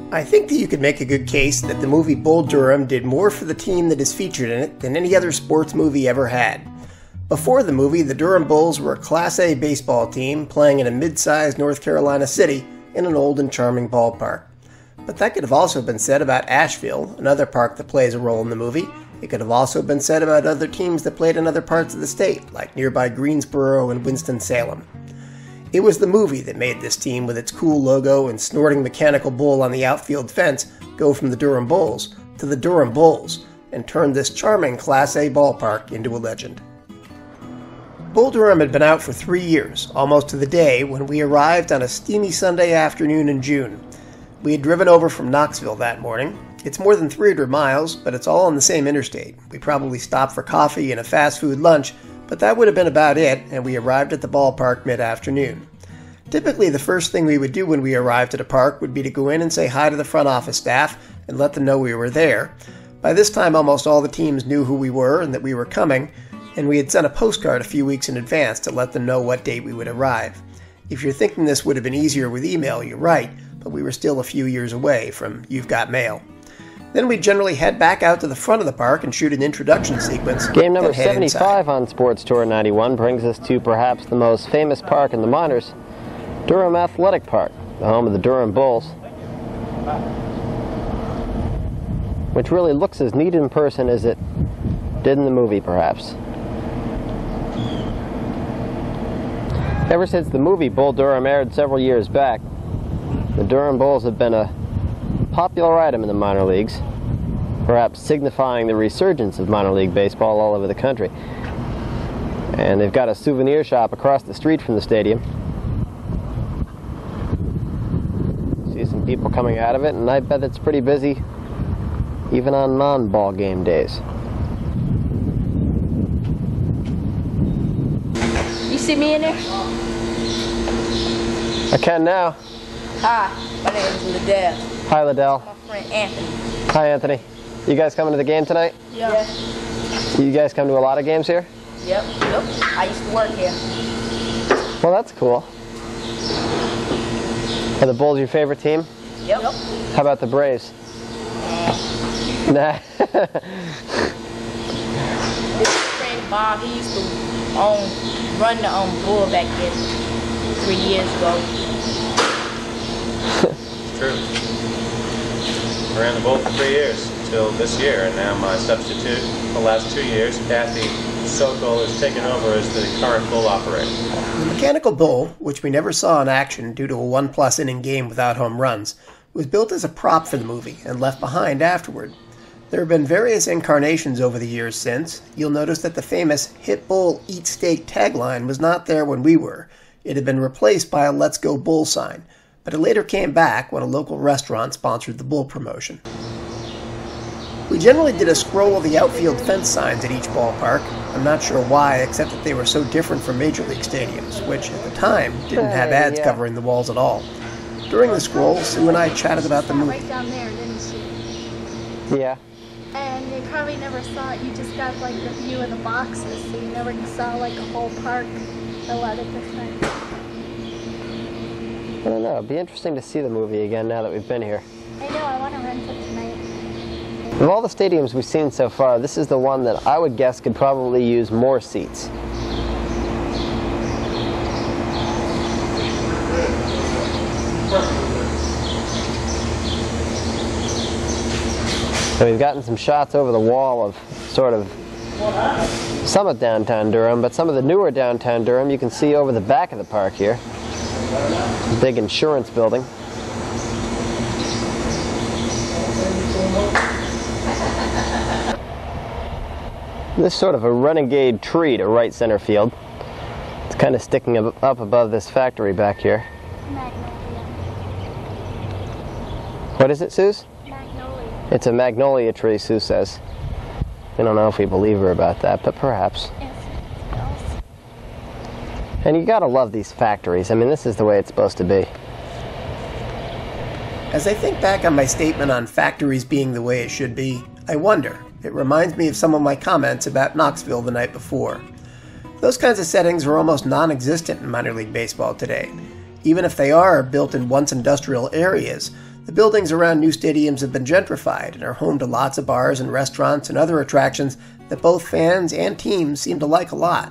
I think that you could make a good case that the movie Bull Durham did more for the team that is featured in it than any other sports movie ever had. Before the movie, the Durham Bulls were a Class A baseball team playing in a mid-sized North Carolina city in an old and charming ballpark. But that could have also been said about Asheville, another park that plays a role in the movie. It could have also been said about other teams that played in other parts of the state, like nearby Greensboro and Winston-Salem. It was the movie that made this team, with its cool logo and snorting mechanical bull on the outfield fence, go from the Durham Bulls to the Durham Bulls, and turned this charming Class A ballpark into a legend. Bull Durham had been out for 3 years, almost to the day, when we arrived on a steamy Sunday afternoon in June. We had driven over from Knoxville that morning. It's more than 300 miles, but it's all on the same interstate. We probably stopped for coffee and a fast food lunch, but that would have been about it, and we arrived at the ballpark mid-afternoon. Typically, the first thing we would do when we arrived at a park would be to go in and say hi to the front office staff and let them know we were there. By this time, almost all the teams knew who we were and that we were coming, and we had sent a postcard a few weeks in advance to let them know what date we would arrive. If you're thinking this would have been easier with email, you're right, but we were still a few years away from You've Got Mail. Then we'd generally head back out to the front of the park and shoot an introduction sequence. Game number 75 on Sports Tour 91 brings us to perhaps the most famous park in the minors, Durham Athletic Park, the home of the Durham Bulls, which really looks as neat in person as it did in the movie, perhaps. Ever since the movie Bull Durham aired several years back, the Durham Bulls have been a popular item in the minor leagues, perhaps signifying the resurgence of minor league baseball all over the country. And they've got a souvenir shop across the street from the stadium. See some people coming out of it, and I bet it's pretty busy even on non-ball game days. You see me in there? I can now. Hi, my name is Liddell. Hi, Liddell. My friend Anthony. Hi, Anthony. You guys coming to the game tonight? Yeah. You guys come to a lot of games here? Yep. I used to work here. Well, that's cool. Are the Bulls your favorite team? Yep. How about the Braves? Nah. This friend Bob, he used to run the Bull back then 3 years ago. True. I ran the Bull for 3 years until this year, and now my substitute the last 2 years, Kathy Sokol, is taken over as the current Bull operator. The mechanical bull, which we never saw in action due to a 1+ inning game without home runs, was built as a prop for the movie and left behind afterward. There have been various incarnations over the years since. You'll notice that the famous "Hit Bull, Eat Steak" tagline was not there when we were. It had been replaced by a "Let's Go Bull" sign, but it later came back when a local restaurant sponsored the Bull promotion. We generally did a scroll of the outfield fence signs at each ballpark. I'm not sure why, except that they were so different from Major League stadiums, which at the time didn't have ads covering the walls at all. During the scroll, Sue and I chatted about the movie. Right down there, didn't she? Yeah. And they probably never saw it. You just got like the view of the boxes, so you never saw like a whole park a lot of the time. I don't know. It'd be interesting to see the movie again now that we've been here. I know, I want to rent it tonight. Of all the stadiums we've seen so far, this is the one that I would guess could probably use more seats. And we've gotten some shots over the wall of sort of some of downtown Durham, but some of the newer downtown Durham you can see over the back of the park here. Big insurance building. This is sort of a renegade tree to right center field. It's kind of sticking up above this factory back here. Magnolia. What is it, Suze? Magnolia. It's a magnolia tree, Sue says. I don't know if we believe her about that, but perhaps. Yes, it smells. And you gotta love these factories. I mean, this is the way it's supposed to be. As I think back on my statement on factories being the way it should be, I wonder. It reminds me of some of my comments about Knoxville the night before. Those kinds of settings are almost non-existent in minor league baseball today. Even if they are built in once industrial areas, The buildings around new stadiums have been gentrified and are home to lots of bars and restaurants and other attractions that both fans and teams seem to like a lot.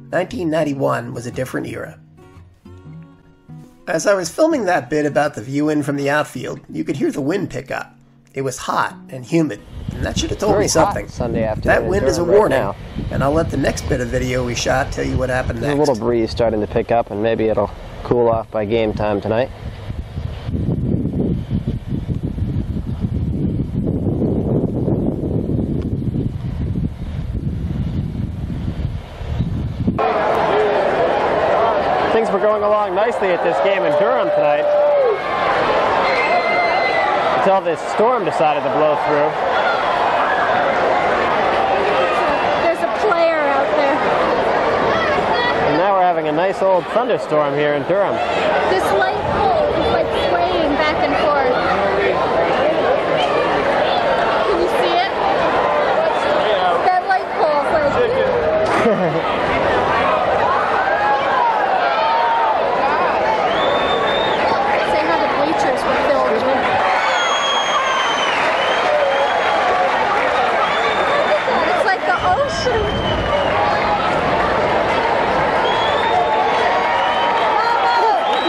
1991 was a different era. As I was filming that bit about the view in from the outfield, you could hear the wind pick up. It was hot and humid, and that should have told me something. Sunday afternoon That wind is a right warning, now. and I'll let the next bit of video we shot tell you what happened There's next. a little breeze starting to pick up, and maybe it'll cool off by game time tonight. Things were going along nicely at this game in Durham tonight, until this storm decided to blow through. There's a player out there. And now we're having a nice old thunderstorm here in Durham. This light pole is like swaying back and forth. Can you see it? That light pole is like... Say how the bleachers were filled with. It's like the ocean.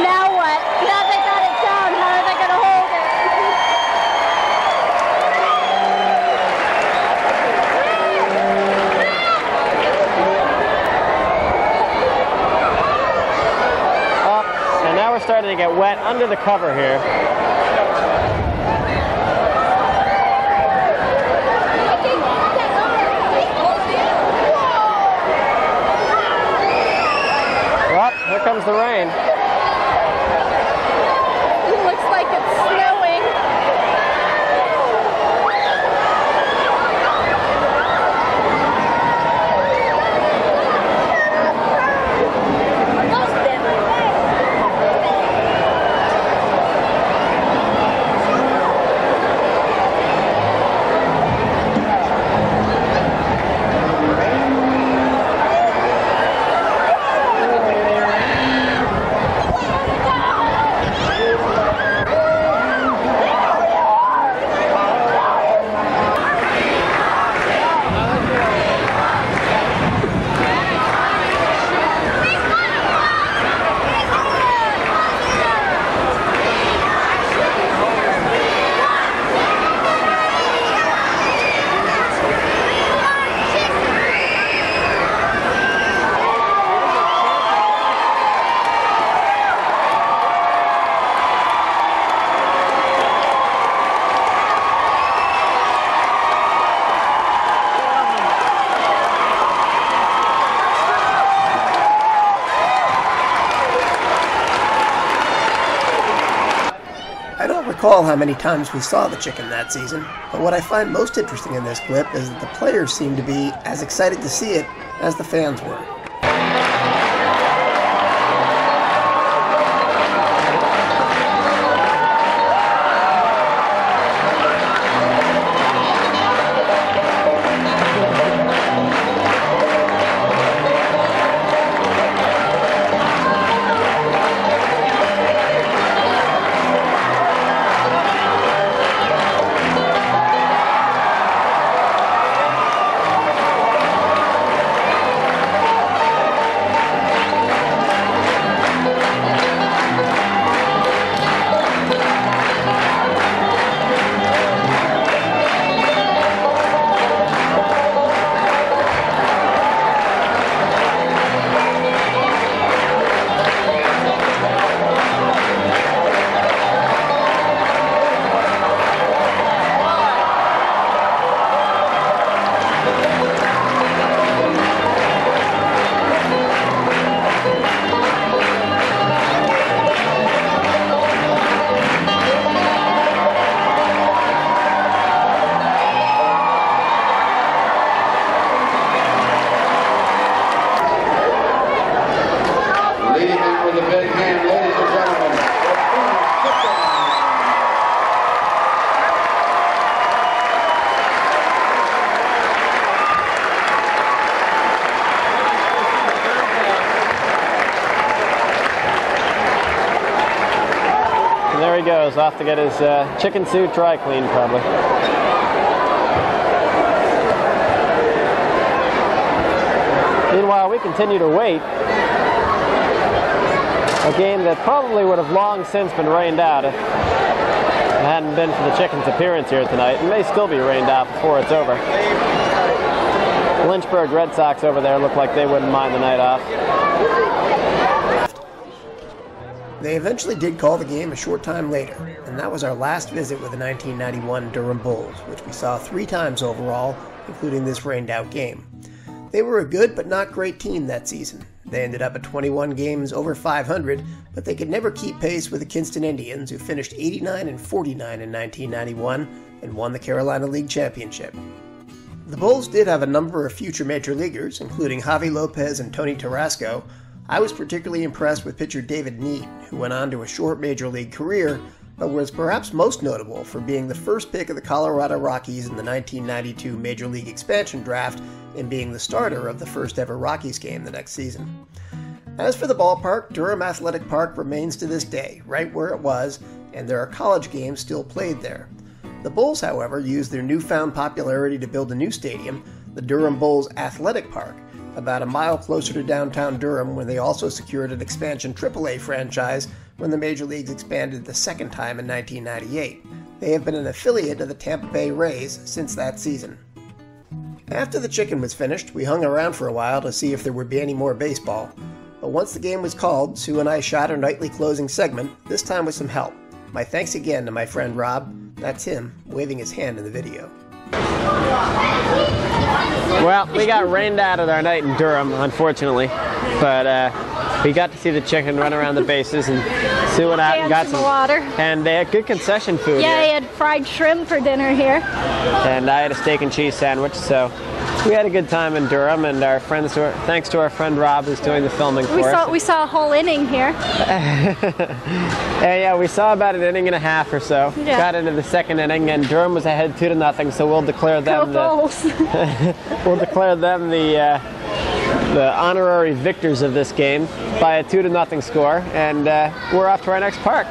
Now what? Now they got it down. How are they going to hold it? And now we're starting to get wet under the cover here. Well, here comes the rain. It looks like it's snowing. I don't recall how many times we saw the chicken that season, but what I find most interesting in this clip is that the players seem to be as excited to see it as the fans were. goes, off to get his chicken suit dry cleaned, probably. Meanwhile, we continue to wait. A game that probably would have long since been rained out if it hadn't been for the Chickens' appearance here tonight. It may still be rained out before it's over. The Lynchburg Red Sox over there look like they wouldn't mind the night off. They eventually did call the game a short time later, and that was our last visit with the 1991 Durham Bulls, which we saw 3 times overall, including this rained-out game. They were a good but not great team that season. They ended up at 21 games over 500, but they could never keep pace with the Kinston Indians, who finished 89-49 in 1991 and won the Carolina League Championship. The Bulls did have a number of future major leaguers, including Javi Lopez and Tony Tarasco. I was particularly impressed with pitcher David Need, who went on to a short major league career, but was perhaps most notable for being the first pick of the Colorado Rockies in the 1992 Major League Expansion Draft and being the starter of the first ever Rockies game the next season. As for the ballpark, Durham Athletic Park remains to this day right where it was, and there are college games still played there. The Bulls, however, used their newfound popularity to build a new stadium, the Durham Bulls Athletic Park, about a mile closer to downtown Durham, when they also secured an expansion AAA franchise when the Major Leagues expanded the second time in 1998. They have been an affiliate of the Tampa Bay Rays since that season. After the Chicken was finished, we hung around for a while to see if there would be any more baseball. But once the game was called, Sue and I shot our nightly closing segment, this time with some help. My thanks again to my friend Rob. That's him, waving his hand in the video. Well, we got rained out of our night in Durham, unfortunately, but we got to see the Chicken run around the bases, and Sue and I got some water. And they had good concession food Yeah, here. they had fried shrimp for dinner here. And I had a steak and cheese sandwich, so we had a good time in Durham, and our friends were, thanks to our friend Rob who's doing the filming for us. We saw a whole inning here. Yeah, we saw about an inning and a half or so. Yeah. Got into the second inning, and Durham was ahead 2-0, so we'll declare them we'll declare them the honorary victors of this game by a 2-0 score, and we're off to our next park.